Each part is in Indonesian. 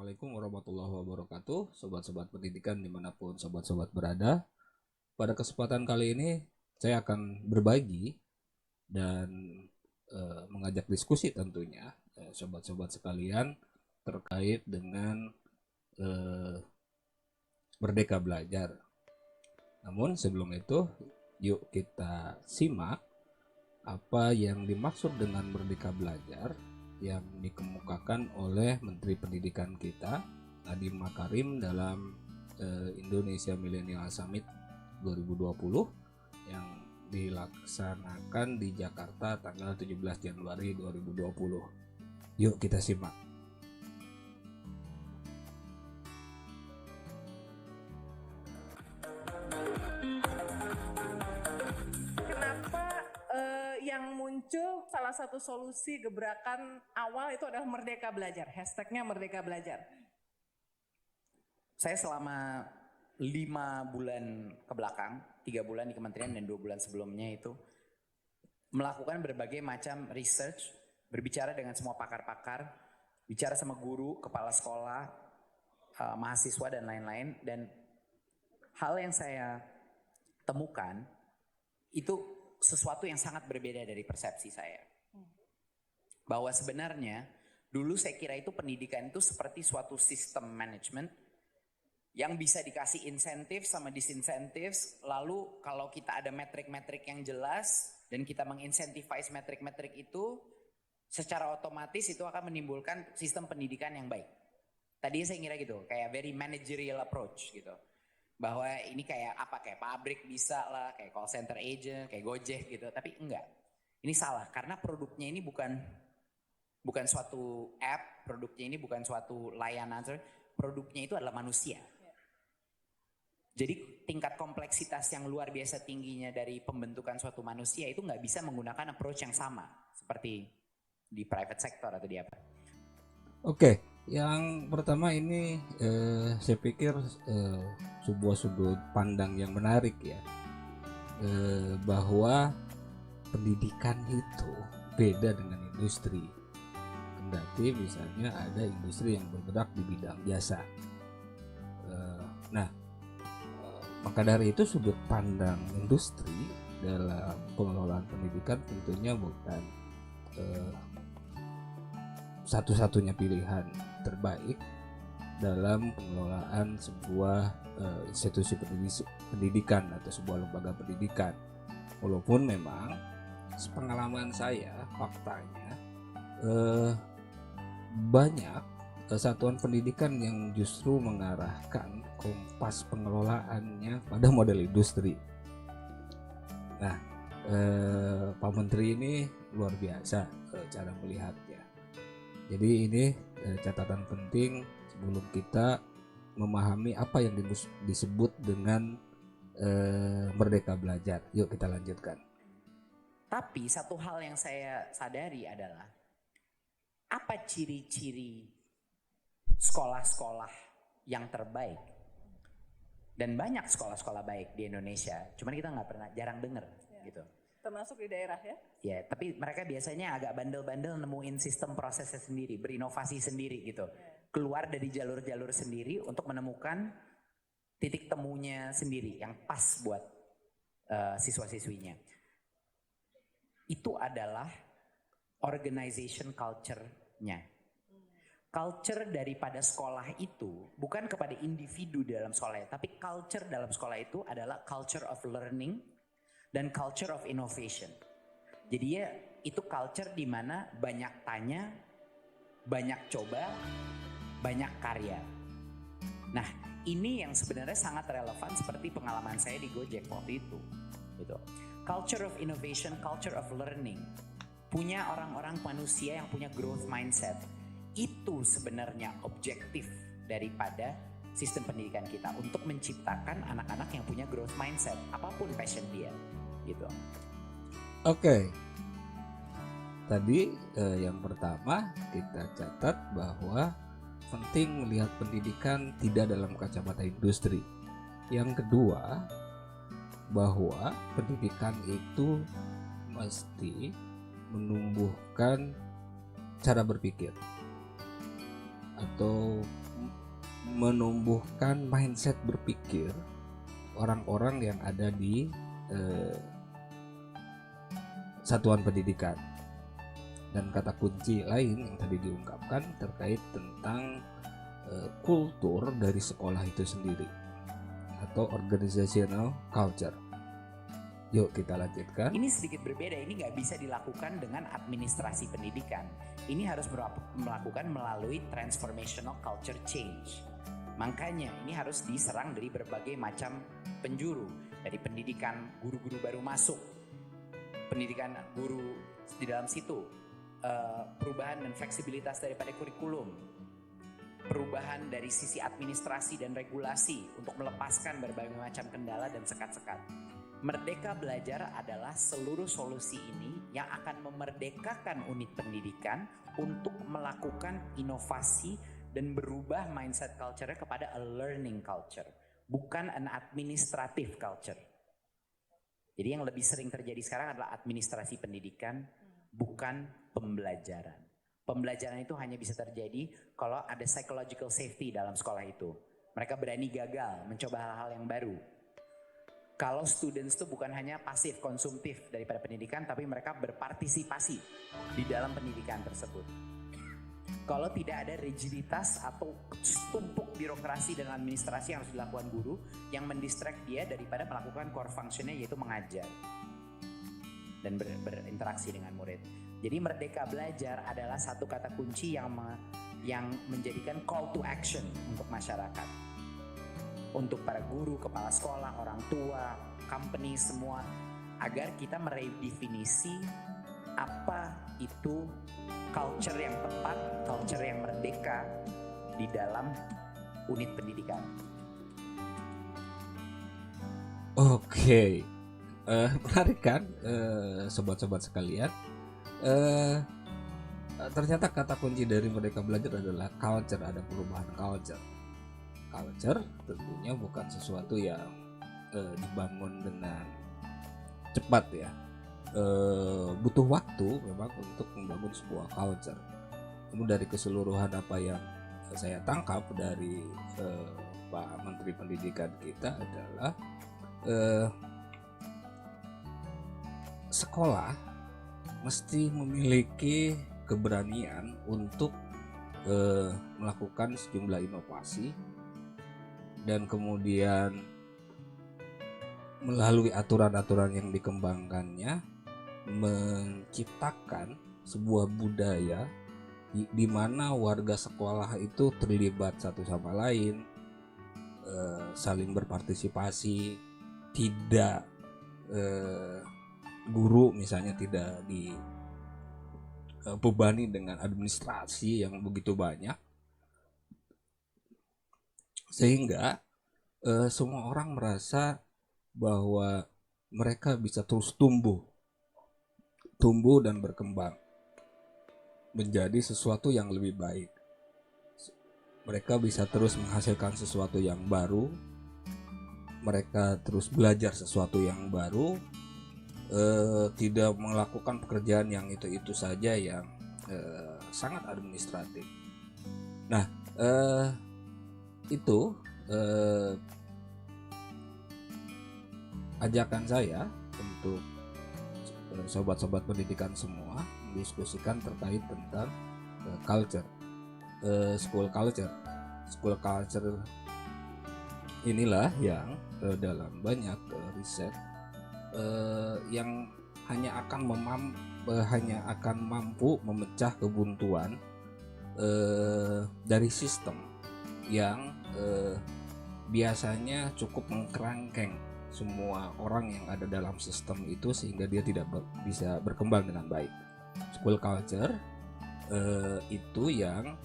Assalamualaikum warahmatullahi wabarakatuh, sobat-sobat pendidikan dimanapun sobat-sobat berada. Pada kesempatan kali ini saya akan berbagi dan mengajak diskusi tentunya sobat-sobat sekalian terkait dengan Merdeka Belajar. Namun sebelum itu, yuk kita simak apa yang dimaksud dengan Merdeka Belajar yang dikemukakan oleh Menteri Pendidikan kita, Nadiem Makarim, dalam Indonesia Millennial Summit 2020 yang dilaksanakan di Jakarta tanggal 17 Januari 2020. Yuk kita simak. Yang muncul salah satu solusi gebrakan awal itu adalah Merdeka Belajar, hashtagnya Merdeka Belajar. Saya selama 5 bulan ke belakang, 3 bulan di kementerian dan 2 bulan sebelumnya itu melakukan berbagai macam research, berbicara dengan semua pakar-pakar, bicara sama guru, kepala sekolah, mahasiswa dan lain-lain. Dan hal yang saya temukan itu sesuatu yang sangat berbeda dari persepsi saya. Bahwa sebenarnya dulu saya kira itu pendidikan itu seperti suatu sistem manajemen yang bisa dikasih insentif sama disinsentif. Lalu kalau kita ada metrik-metrik yang jelas dan kita mengincentivize metrik-metrik itu, secara otomatis itu akan menimbulkan sistem pendidikan yang baik. Tadi saya kira gitu, kayak very managerial approach gitu. Bahwa ini kayak apa, kayak pabrik bisa lah, kayak call center agent, kayak Gojek gitu. Tapi enggak, ini salah karena produknya ini bukan suatu app, produknya ini bukan suatu layanan, produknya itu adalah manusia. Jadi tingkat kompleksitas yang luar biasa tingginya dari pembentukan suatu manusia itu nggak bisa menggunakan approach yang sama seperti di private sector atau di apa. Oke, yang pertama ini saya pikir sebuah sudut pandang yang menarik ya, bahwa pendidikan itu beda dengan industri. Kendati misalnya ada industri yang bergerak di bidang jasa. Maka dari itu sudut pandang industri dalam pengelolaan pendidikan tentunya bukan satu-satunya pilihan terbaik dalam pengelolaan sebuah institusi pendidikan atau sebuah lembaga pendidikan. Walaupun memang sepengalaman saya, faktanya banyak satuan pendidikan yang justru mengarahkan kompas pengelolaannya pada model industri. Nah, Pak Menteri ini luar biasa cara melihatnya. Jadi ini catatan penting sebelum kita memahami apa yang disebut dengan Merdeka Belajar. Yuk kita lanjutkan. Tapi satu hal yang saya sadari adalah apa ciri-ciri sekolah-sekolah yang terbaik. Dan banyak sekolah-sekolah baik di Indonesia, cuman kita jarang dengar gitu. Termasuk di daerah ya? Ya, tapi mereka biasanya agak bandel-bandel nemuin sistem prosesnya sendiri, berinovasi sendiri gitu. Keluar dari jalur-jalur sendiri untuk menemukan titik temunya sendiri yang pas buat siswa-siswinya. Itu adalah organization culture-nya. Culture daripada sekolah itu bukan kepada individu dalam sekolah, tapi culture dalam sekolah itu adalah culture of learning dan culture of innovation. Jadi ya itu culture di mana banyak tanya, banyak coba, banyak karya. Nah, ini yang sebenarnya sangat relevan seperti pengalaman saya di Gojek waktu itu. Gitu. Culture of innovation, culture of learning. Punya orang-orang manusia yang punya growth mindset. Itu sebenarnya objektif daripada sistem pendidikan kita untuk menciptakan anak-anak yang punya growth mindset, apapun passion dia, gitu. Oke. Tadi yang pertama kita catat bahwa penting melihat pendidikan tidak dalam kacamata industri. Yang kedua, bahwa pendidikan itu mesti menumbuhkan cara berpikir atau menumbuhkan mindset berpikir orang-orang yang ada di satuan pendidikan. Dan kata kunci lain yang tadi diungkapkan terkait tentang kultur dari sekolah itu sendiri atau organizational culture. Yuk kita lanjutkan. Ini sedikit berbeda, ini nggak bisa dilakukan dengan administrasi pendidikan. Ini harus melakukan melalui transformational culture change. Makanya ini harus diserang dari berbagai macam penjuru. Dari pendidikan guru-guru baru masuk, pendidikan guru di dalam situ, perubahan dan fleksibilitas daripada kurikulum, perubahan dari sisi administrasi dan regulasi untuk melepaskan berbagai macam kendala dan sekat-sekat. Merdeka Belajar adalah seluruh solusi ini yang akan memerdekakan unit pendidikan untuk melakukan inovasi dan berubah mindset culture-nya kepada a learning culture, bukan an administrative culture. Jadi yang lebih sering terjadi sekarang adalah administrasi pendidikan, bukan pembelajaran. Pembelajaran itu hanya bisa terjadi kalau ada psychological safety dalam sekolah itu. Mereka berani gagal, mencoba hal-hal yang baru. Kalau students itu bukan hanya pasif konsumtif daripada pendidikan, tapi mereka berpartisipasi di dalam pendidikan tersebut. Kalau tidak ada rigiditas atau tumpuk birokrasi dan administrasi yang harus dilakukan guru yang mendistract dia daripada melakukan core functionnya, yaitu mengajar dan berinteraksi dengan murid. Jadi Merdeka Belajar adalah satu kata kunci yang menjadikan call to action untuk masyarakat. Untuk para guru, kepala sekolah, orang tua, company semua, agar kita meredefinisi apa itu culture yang tepat, culture yang merdeka di dalam unit pendidikan. Oke, menarik kan sobat-sobat sekalian. Ternyata kata kunci dari Merdeka Belajar adalah culture, ada perubahan culture. Culture tentunya bukan sesuatu yang dibangun dengan cepat ya. Butuh waktu memang untuk membangun sebuah culture. Namun dari keseluruhan apa yang saya tangkap dari Pak Menteri Pendidikan kita adalah sekolah mesti memiliki keberanian untuk melakukan sejumlah inovasi dan kemudian melalui aturan-aturan yang dikembangkannya menciptakan sebuah budaya di mana warga sekolah itu terlibat satu sama lain, saling berpartisipasi, tidak guru misalnya tidak dibebani dengan administrasi yang begitu banyak, sehingga semua orang merasa bahwa mereka bisa terus tumbuh dan berkembang menjadi sesuatu yang lebih baik. Mereka bisa terus menghasilkan sesuatu yang baru, mereka terus belajar sesuatu yang baru, tidak melakukan pekerjaan yang itu saja yang sangat administratif. Nah, itu ajakan saya untuk sobat-sobat pendidikan semua mendiskusikan terkait tentang culture, school culture. School culture inilah yang dalam banyak riset yang hanya akan mampu memecah kebuntuan dari sistem yang biasanya cukup mengkerangkeng semua orang yang ada dalam sistem itu sehingga dia tidak bisa berkembang dengan baik. School culture itu yang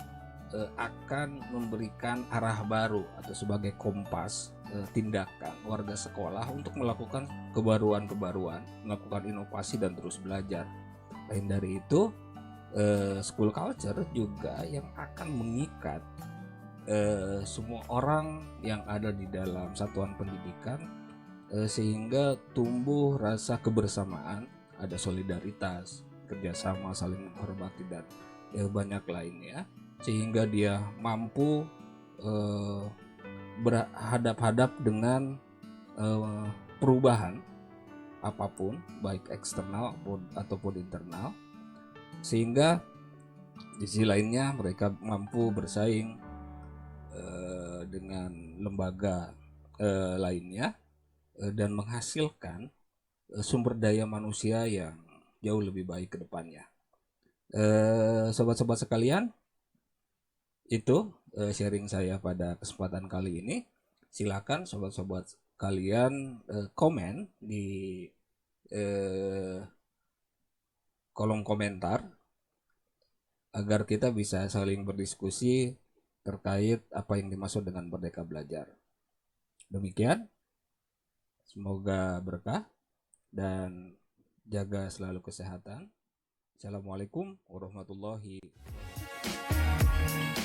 akan memberikan arah baru atau sebagai kompas tindakan warga sekolah untuk melakukan kebaruan-kebaruan, melakukan inovasi dan terus belajar. Lain dari itu, school culture juga yang akan mengikat semua orang yang ada di dalam satuan pendidikan sehingga tumbuh rasa kebersamaan, ada solidaritas, kerjasama, saling menghormati dan banyak lainnya, sehingga dia mampu eh, berhadap-hadap dengan perubahan apapun, baik eksternal ataupun internal, sehingga di sisi lainnya mereka mampu bersaing dengan lembaga lainnya dan menghasilkan sumber daya manusia yang jauh lebih baik ke depannya. Sobat-sobat sekalian, itu sharing saya pada kesempatan kali ini. Silakan sobat-sobat kalian komen di kolom komentar agar kita bisa saling berdiskusi terkait apa yang dimaksud dengan Merdeka Belajar. Demikian, semoga berkah dan jaga selalu kesehatan. Assalamualaikum warahmatullahi wabarakatuh.